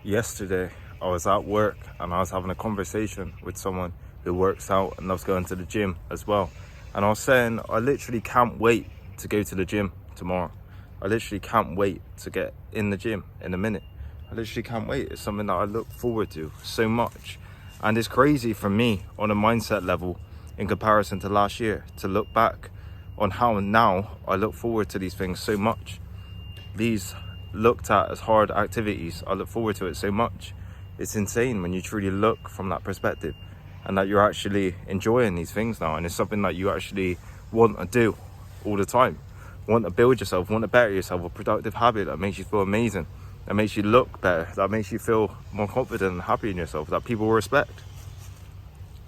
Yesterday, I was at work and I was having a conversation with someone who works out and loves going to the gym as well. And I was saying, I literally can't wait to go to the gym tomorrow. I literally can't wait to get in the gym in a minute. I literally can't wait. It's something that I look forward to so much. And it's crazy for me on a mindset level in comparison to last year to look back on how now I look forward to these things so much. These looked at as hard activities, I look forward to it so much. It's insane when you truly look from that perspective and that you're actually enjoying these things now, and it's something that you actually want to do all the time. Want to build yourself, want to better yourself, a productive habit that makes you feel amazing, that makes you look better, that makes you feel more confident and happy in yourself, that people will respect.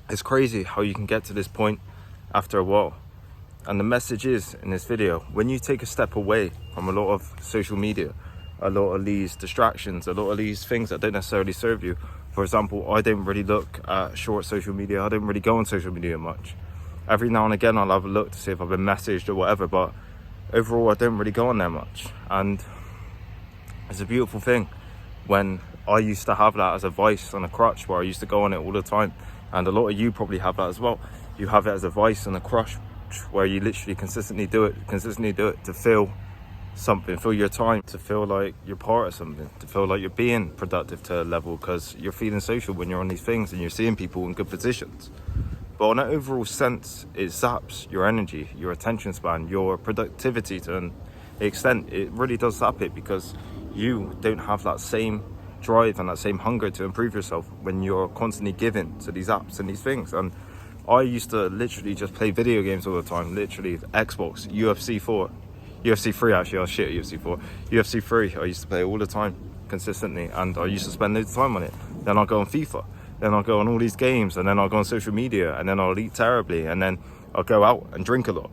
It's crazy how you can get to this point after a while. And the message is in this video, when you take a step away from a lot of social media, a lot of these distractions, a lot of these things that don't necessarily serve you. For example, I don't really look at short social media. I don't really go on social media much. Every now and again, I'll have a look to see if I've been messaged or whatever, but overall, I don't really go on there much. And it's a beautiful thing when I used to have that as a vice and a crutch where I used to go on it all the time. And a lot of you probably have that as well. You have it as a vice and a crutch where you literally consistently do it to feel something, feel your time, to feel like you're part of something, to feel like you're being productive to a level because you're feeling social when you're on these things and you're seeing people in good positions. But on an overall sense, it zaps your energy, your attention span, your productivity to an extent. It really does zap it because you don't have that same drive and that same hunger to improve yourself when you're constantly giving to these apps and these things. And I used to literally just play video games all the time, literally Xbox, UFC 3 actually, I was shit at UFC 4. UFC 3 I used to play all the time, consistently, and I used to spend loads of time on it. Then I'll go on FIFA, then I'll go on all these games, and then I'll go on social media, and then I'll eat terribly, and then I'll go out and drink a lot.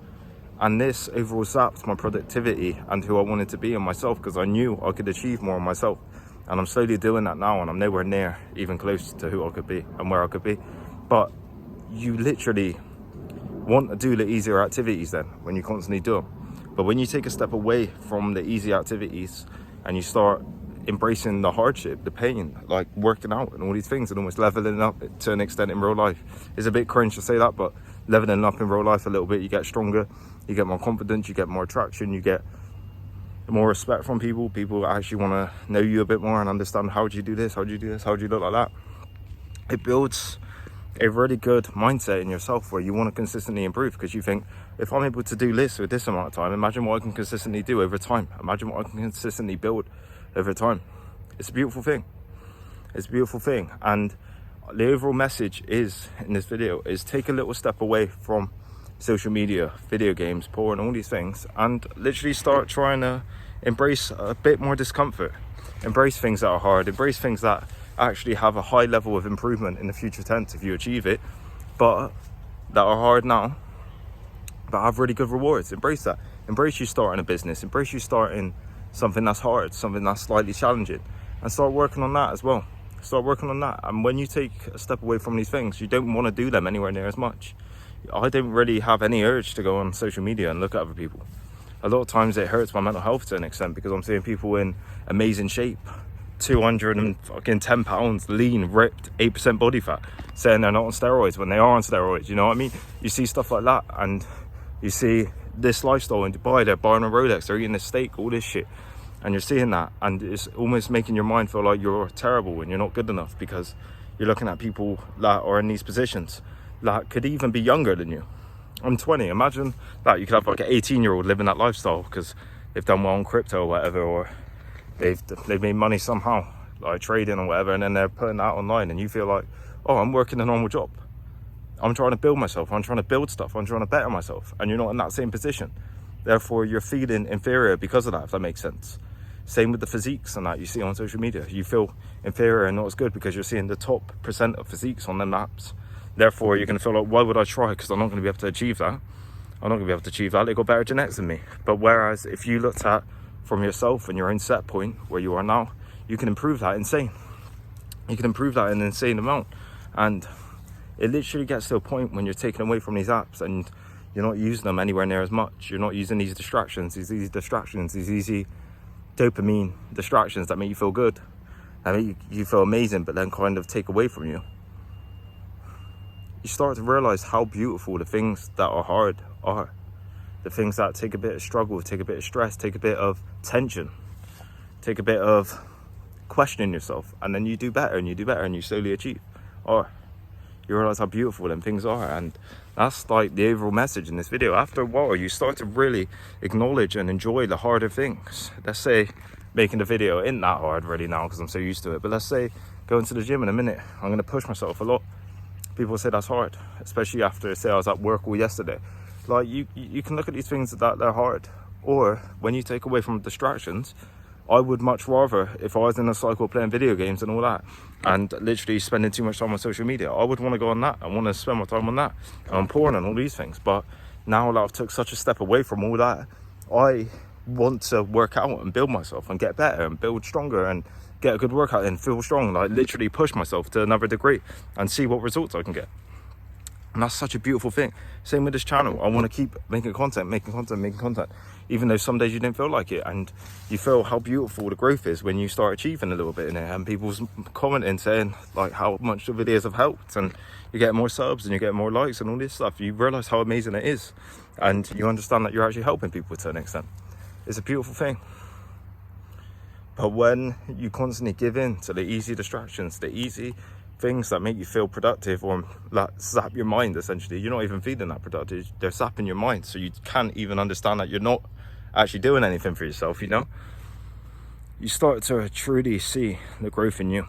And this overall zapped my productivity and who I wanted to be in myself, because I knew I could achieve more on myself. And I'm slowly doing that now, and I'm nowhere near even close to who I could be and where I could be. But you literally want to do the easier activities then when you constantly do them. But when you take a step away from the easy activities and you start embracing the hardship, the pain, like working out and all these things and almost leveling up to an extent in real life. It's a bit cringe to say that, but leveling up in real life a little bit, you get stronger, you get more confidence, you get more attraction, you get more respect from people. People actually want to know you a bit more and understand, how do you do this, how do you do this, how do you look like that. It builds a really good mindset in yourself where you want to consistently improve, because you think, if I'm able to do this with this amount of time, imagine what I can consistently do over time. Imagine what I can consistently build over time. It's a beautiful thing. It's a beautiful thing. And the overall message is, in this video, is take a little step away from social media, video games, porn, all these things, and literally start trying to embrace a bit more discomfort. Embrace things that are hard. Embrace things that actually have a high level of improvement in the future tense if you achieve it, but that are hard now, but have really good rewards. Embrace that. Embrace you starting a business. Embrace you starting something that's hard, something that's slightly challenging, and start working on that as well. Start working on that. And when you take a step away from these things, you don't want to do them anywhere near as much. I don't really have any urge to go on social media and look at other people. A lot of times it hurts my mental health to an extent, because I'm seeing people in amazing shape, 210 pounds, lean, ripped, 8% body fat, saying they're not on steroids when they are on steroids. You know what I mean? You see stuff like that, and you see this lifestyle in Dubai, they're buying a Rolex, they're eating this steak, all this shit, and you're seeing that, and it's almost making your mind feel like you're terrible and you're not good enough, because you're looking at people that are in these positions that could even be younger than you. I'm 20. Imagine that you could have like an 18-year-old living that lifestyle because they've done well on crypto or whatever, or they've made money somehow, like trading or whatever, and then they're putting that online, and you feel like, oh, I'm working a normal job. I'm trying to build myself. I'm trying to build stuff. I'm trying to better myself. And you're not in that same position. Therefore, you're feeling inferior because of that, if that makes sense. Same with the physiques and that you see on social media. You feel inferior and not as good because you're seeing the top % of physiques on them apps. Therefore, you're going to feel like, why would I try? Because I'm not going to be able to achieve that. I'm not going to be able to achieve that. They've got better genetics than me. But whereas if you looked at from yourself and your own set point where you are now, you can improve that insane. You can improve that in an insane amount. And it literally gets to a point when you're taken away from these apps and you're not using them anywhere near as much. You're not using these distractions, these easy dopamine distractions that make you feel good. that make you feel amazing, but then kind of take away from you, you start to realize how beautiful the things that are hard are. The things that take a bit of struggle, take a bit of stress, take a bit of tension, take a bit of questioning yourself, and then you do better and you do better and you slowly achieve. Or you realize how beautiful them things are. And that's like the overall message in this video. After a while, you start to really acknowledge and enjoy the harder things. Let's say making the video isn't that hard really now because I'm so used to it, but let's say going to the gym in a minute, I'm going to push myself a lot. People say that's hard, especially after, say, I was at work all yesterday. Like, you can look at these things that they're hard. Or when you take away from distractions, I would much rather, if I was in a cycle playing video games and all that, and literally spending too much time on social media, I would want to go on that. I want to spend my time on that, and on porn and all these things. But now that I've took such a step away from all that, I want to work out and build myself and get better and build stronger and get a good workout in, feel strong, like literally push myself to another degree and see what results I can get. And that's such a beautiful thing. Same with this channel. I want to keep making content, even though some days you don't feel like it, and you feel how beautiful the growth is when you start achieving a little bit in it, and people's commenting saying like how much the videos have helped, and you get more subs and you get more likes and all this stuff. You realize how amazing it is, and you understand that you're actually helping people to an extent. It's a beautiful thing. But when you constantly give in to the easy distractions, the easy things that make you feel productive or that zap your mind, essentially, you're not even feeling that productive. They're zapping your mind, so you can't even understand that you're not actually doing anything for yourself, you know? You start to truly see the growth in you,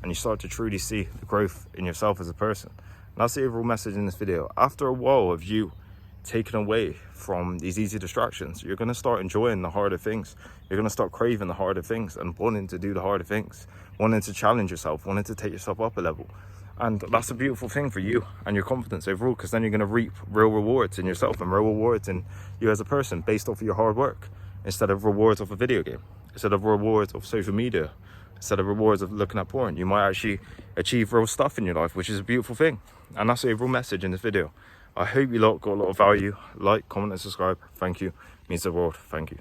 and you start to truly see the growth in yourself as a person. And that's the overall message in this video. After a while of you taken away from these easy distractions, you're going to start enjoying the harder things. You're going to start craving the harder things and wanting to do the harder things, wanting to challenge yourself, wanting to take yourself up a level. And that's a beautiful thing for you and your confidence overall, because then you're going to reap real rewards in yourself and real rewards in you as a person based off of your hard work, instead of rewards of a video game, instead of rewards of social media, instead of rewards of looking at porn. You might actually achieve real stuff in your life, which is a beautiful thing. And that's the overall message in this video. I hope you lot got a lot of value. Like, comment and subscribe. Thank you. It means the world. Thank you.